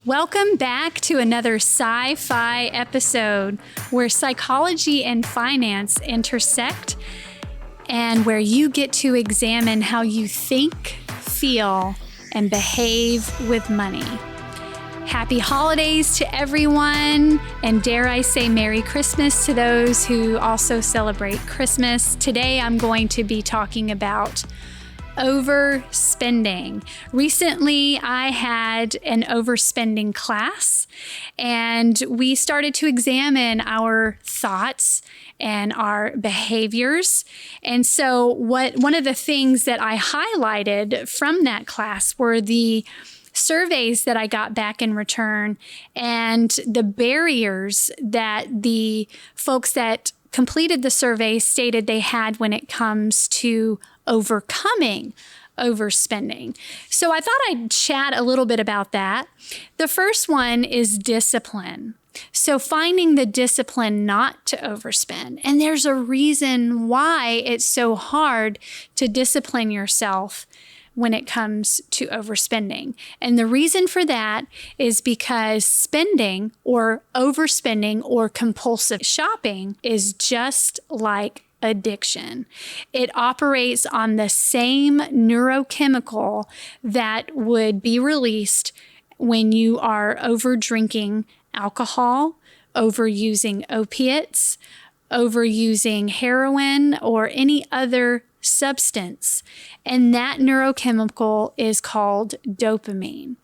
Welcome back to another sci-fi episode where psychology and finance intersect and where you get to examine how you think, feel, and behave with money. Happy holidays to everyone, and dare I say Merry Christmas to those who also celebrate Christmas. Today I'm going to be talking about overspending. Recently, I had an overspending class, and we started to examine our thoughts and our behaviors. And so one of the things that I highlighted from that class were the surveys that I got back in return and the barriers that the folks that completed the survey stated they had when it comes to overcoming overspending. So I thought I'd chat a little bit about that. The first one is discipline. So finding the discipline not to overspend. And there's a reason why it's so hard to discipline yourself when it comes to overspending. And the reason for that is because spending or overspending or compulsive shopping is just like addiction. It operates on the same neurochemical that would be released when you are over drinking alcohol, overusing opiates, overusing heroin, or any other substance. And that neurochemical is called dopamine.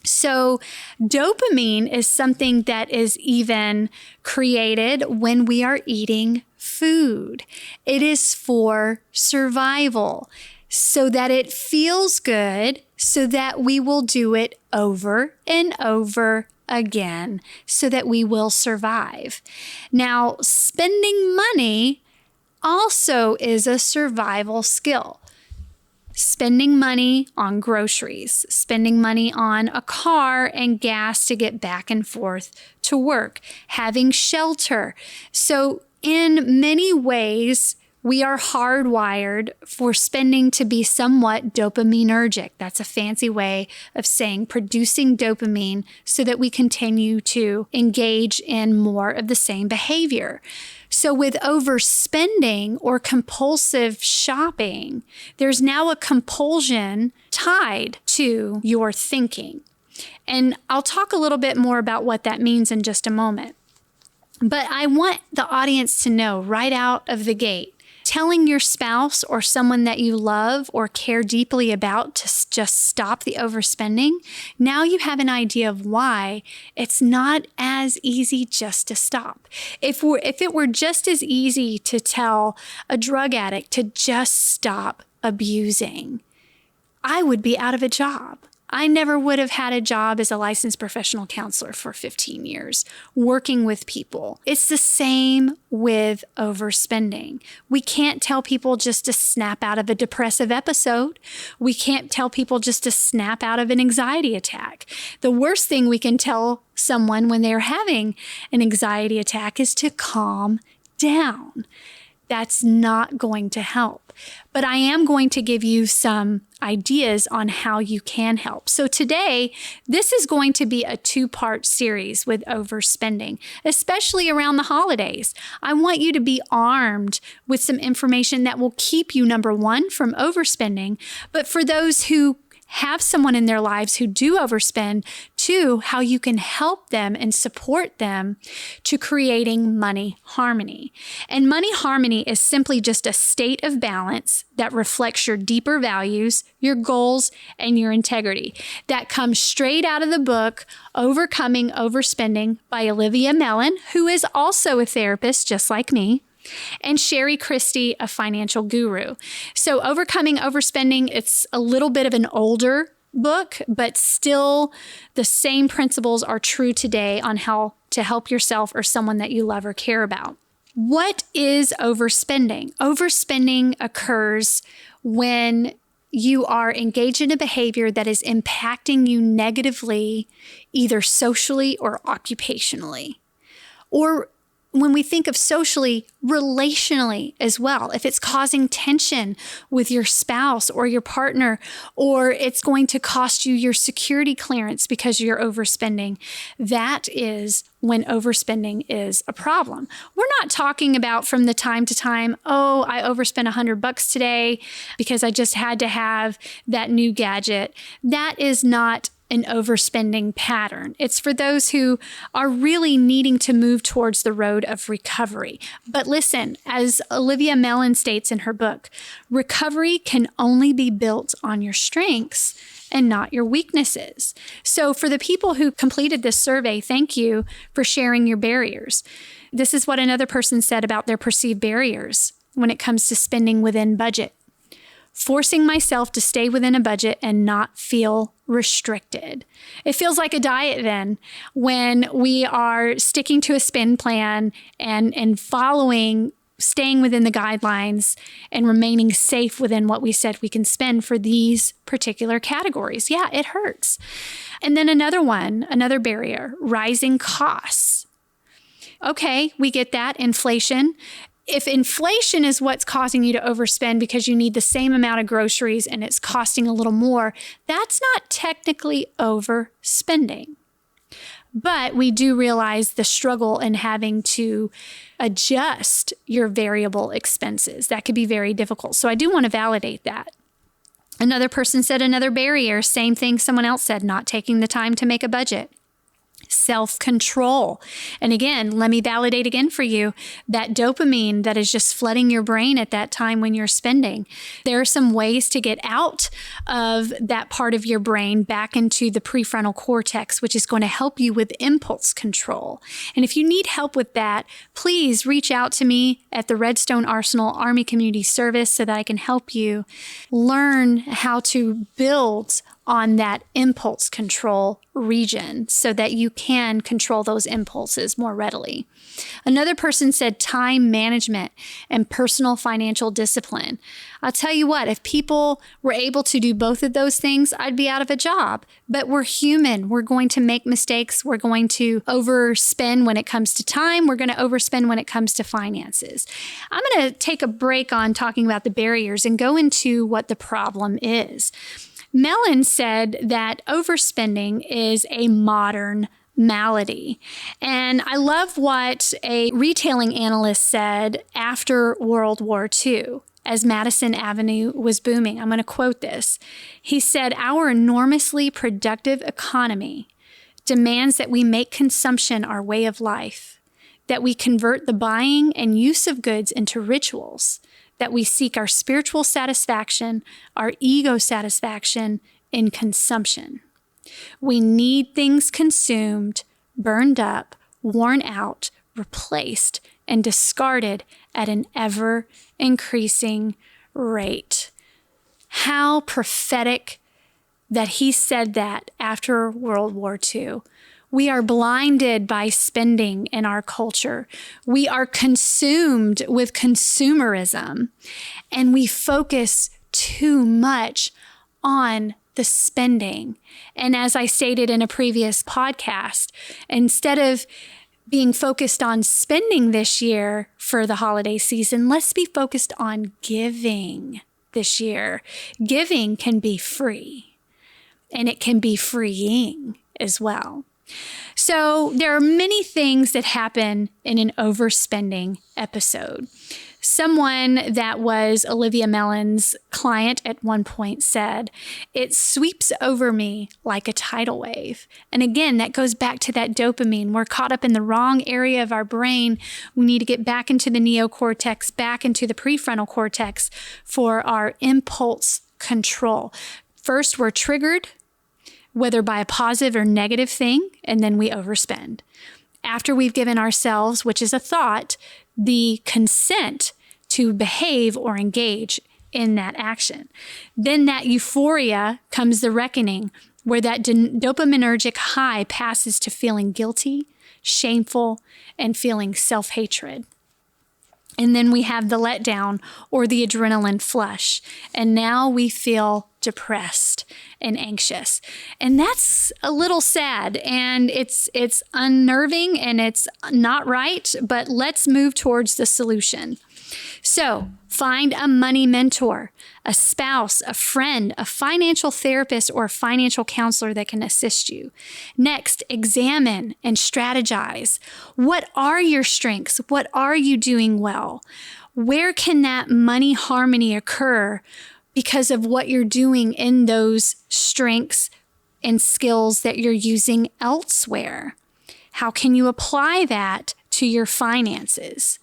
So dopamine is something that is even created when we are eating food. It is for survival, so that it feels good, so that we will do it over and over again, so that we will survive. Now, spending money also is a survival skill. Spending money on groceries, spending money on a car and gas to get back and forth to work, having shelter. So in many ways, we are hardwired for spending to be somewhat dopaminergic. That's a fancy way of saying producing dopamine so that we continue to engage in more of the same behavior. So with overspending or compulsive shopping, there's now a compulsion tied to your thinking. And I'll talk a little bit more about what that means in just a moment. But I want the audience to know right out of the gate, telling your spouse or someone that you love or care deeply about to just stop the overspending, now you have an idea of why it's not as easy just to stop. If it were just as easy to tell a drug addict to just stop abusing, I would be out of a job. I never would have had a job as a licensed professional counselor for 15 years, working with people. It's the same with overspending. We can't tell people just to snap out of a depressive episode. We can't tell people just to snap out of an anxiety attack. The worst thing we can tell someone when they're having an anxiety attack is to calm down. That's not going to help. But I am going to give you some ideas on how you can help. So today, this is going to be a two-part series with overspending, especially around the holidays. I want you to be armed with some information that will keep you, number one, from overspending, but for those who have someone in their lives who do overspend, two, how you can help them and support them to creating money harmony. And money harmony is simply just a state of balance that reflects your deeper values, your goals, and your integrity. That comes straight out of the book, Overcoming Overspending by Olivia Mellon, who is also a therapist just like me, and Sherry Christie, a financial guru. So Overcoming Overspending, it's a little bit of an older book, but still the same principles are true today on how to help yourself or someone that you love or care about. What is overspending? Overspending occurs when you are engaged in a behavior that is impacting you negatively, either socially or occupationally, or when we think of socially, relationally as well, if it's causing tension with your spouse or your partner, or it's going to cost you your security clearance because you're overspending, that is when overspending is a problem. We're not talking about from the time to time, oh, I overspent $100 today because I just had to have that new gadget. That is not an overspending pattern. It's for those who are really needing to move towards the road of recovery. But listen, as Olivia Mellon states in her book, recovery can only be built on your strengths and not your weaknesses. So for the people who completed this survey, thank you for sharing your barriers. This is what another person said about their perceived barriers when it comes to spending within budget. Forcing myself to stay within a budget and not feel restricted. It feels like a diet then when we are sticking to a spend plan and following, staying within the guidelines and remaining safe within what we said we can spend for these particular categories. Yeah, it hurts. And then another barrier, rising costs. Okay, we get that, inflation. If inflation is what's causing you to overspend because you need the same amount of groceries and it's costing a little more, that's not technically overspending. But we do realize the struggle in having to adjust your variable expenses. That could be very difficult. So I do want to validate that. Another person said another barrier, same thing someone else said, not taking the time to make a budget. Self-control. And again, let me validate again for you that dopamine that is just flooding your brain at that time when you're spending. There are some ways to get out of that part of your brain back into the prefrontal cortex, which is going to help you with impulse control. And if you need help with that, please reach out to me at the Redstone Arsenal Army Community Service so that I can help you learn how to build on that impulse control region so that you can control those impulses more readily. Another person said time management and personal financial discipline. I'll tell you what, if people were able to do both of those things, I'd be out of a job. But we're human. We're going to make mistakes. We're going to overspend when it comes to time. We're going to overspend when it comes to finances. I'm going to take a break on talking about the barriers and go into what the problem is. Mellon said that overspending is a modern malady. And I love what a retailing analyst said after World War II, as Madison Avenue was booming. I'm going to quote this. He said, "Our enormously productive economy demands that we make consumption our way of life, that we convert the buying and use of goods into rituals, that we seek our spiritual satisfaction, our ego satisfaction in consumption. We need things consumed, burned up, worn out, replaced, and discarded at an ever-increasing rate." How prophetic that he said that after World War II. We are blinded by spending in our culture. We are consumed with consumerism, and we focus too much on the spending. And as I stated in a previous podcast, instead of being focused on spending this year for the holiday season, let's be focused on giving this year. Giving can be free, and it can be freeing as well. So there are many things that happen in an overspending episode. Someone that was Olivia Mellon's client at one point said, "It sweeps over me like a tidal wave." And again, that goes back to that dopamine. We're caught up in the wrong area of our brain. We need to get back into the neocortex, back into the prefrontal cortex for our impulse control. First, we're triggered, whether by a positive or negative thing, and then we overspend. After we've given ourselves, which is a thought, the consent to behave or engage in that action. Then that euphoria comes the reckoning, where that dopaminergic high passes to feeling guilty, shameful, and feeling self-hatred. And then we have the letdown or the adrenaline flush. And now we feel depressed and anxious. And that's a little sad, and it's unnerving and it's not right, but let's move towards the solution. So find a money mentor, a spouse, a friend, a financial therapist, or a financial counselor that can assist you. Next, examine and strategize. What are your strengths? What are you doing well? Where can that money harmony occur because of what you're doing in those strengths and skills that you're using elsewhere? How can you apply that to your finances?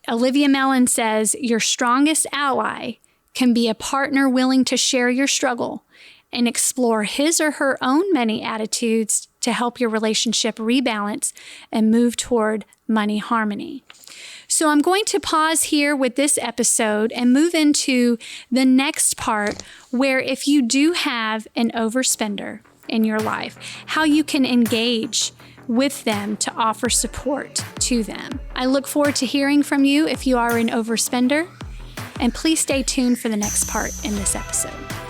Olivia Mellon says, your strongest ally can be a partner willing to share your struggle and explore his or her own money attitudes to help your relationship rebalance and move toward money harmony. So I'm going to pause here with this episode and move into the next part, where if you do have an overspender in your life, how you can engage with them to offer support to them. I look forward to hearing from you if you are an overspender, and please stay tuned for the next part in this episode.